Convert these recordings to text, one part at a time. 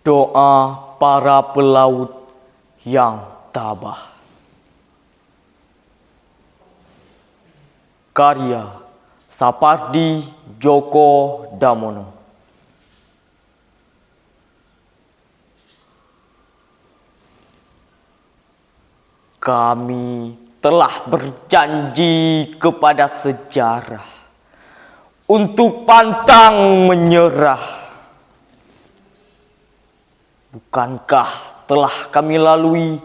Doa para pelaut yang tabah. Karya Sapardi Djoko Damono. Kami telah berjanji kepada sejarah untuk pantang menyerah. Bukankah telah kami lalui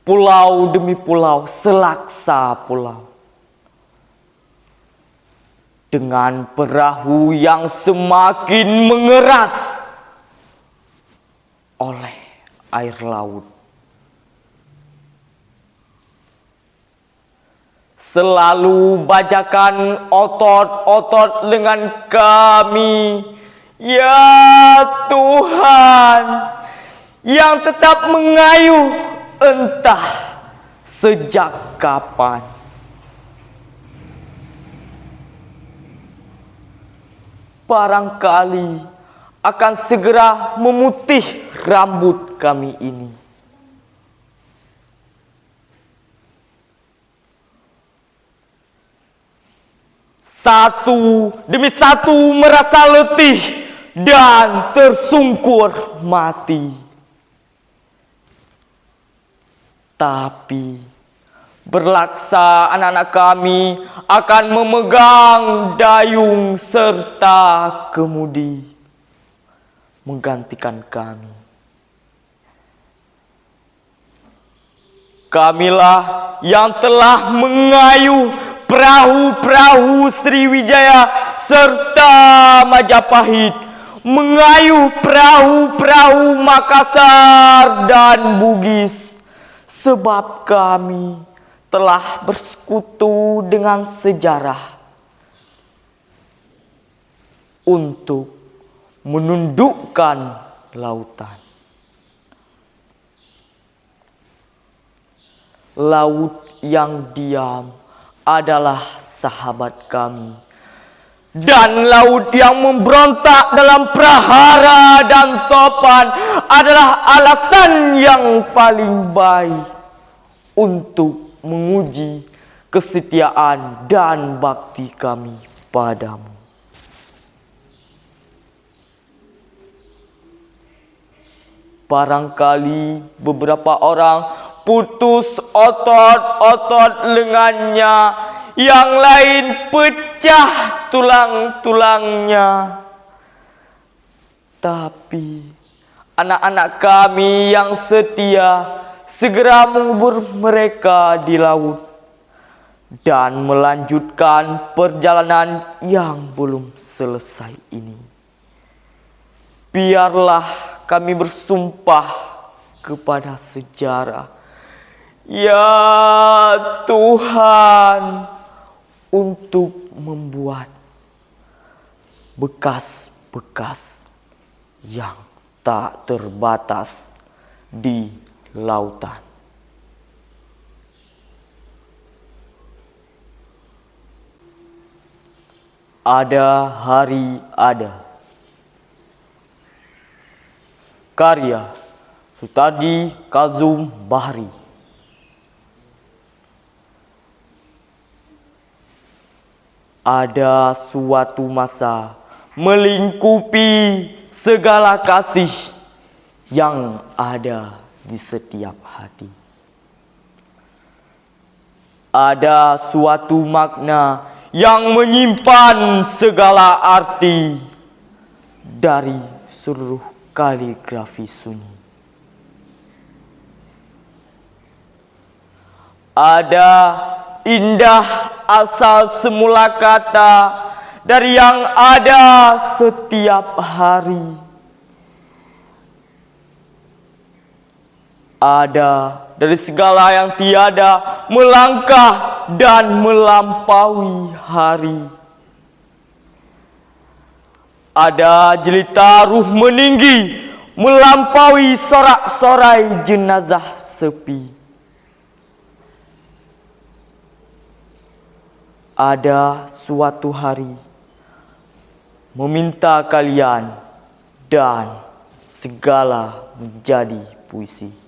pulau demi pulau, selaksa pulau, dengan perahu yang semakin mengeras oleh air laut. Selalu bajakan otot-otot dengan kami, ya Tuhan, yang tetap mengayuh entah sejak kapan. Barangkali akan segera memutih rambut kami ini. Satu demi satu merasa letih dan tersungkur mati. Tapi berlaksa anak-anak kami akan memegang dayung serta kemudi menggantikan kami. Kamilah yang telah mengayuh perahu-perahu Sriwijaya serta Majapahit, mengayuh perahu-perahu Makassar dan Bugis, sebab kami telah bersekutu dengan sejarah untuk menundukkan lautan. Laut yang diam adalah sahabat kami, dan laut yang memberontak dalam prahara dan topan adalah alasan yang paling baik untuk menguji kesetiaan dan bakti kami padamu. Barangkali beberapa orang putus otot-otot lengannya, yang lain pecah tulang-tulangnya. Tapi anak-anak kami yang setia segera mengubur mereka di laut dan melanjutkan perjalanan yang belum selesai ini. Biarlah kami bersumpah kepada sejarah, ya Tuhan, untuk membuat bekas-bekas yang tak terbatas di lautan. Ada hari ada. Karya Sutardi Kazum Bahri. Ada suatu masa melingkupi segala kasih yang ada di setiap hati. Ada suatu makna yang menyimpan segala arti dari seluruh kaligrafi sunyi. Ada indah asal semula kata dari yang ada setiap hari. Ada dari segala yang tiada, melangkah dan melampaui hari. Ada jelita ruh meninggi, melampaui sorak-sorai jenazah sepi. Ada suatu hari meminta kalian dan segala menjadi puisi.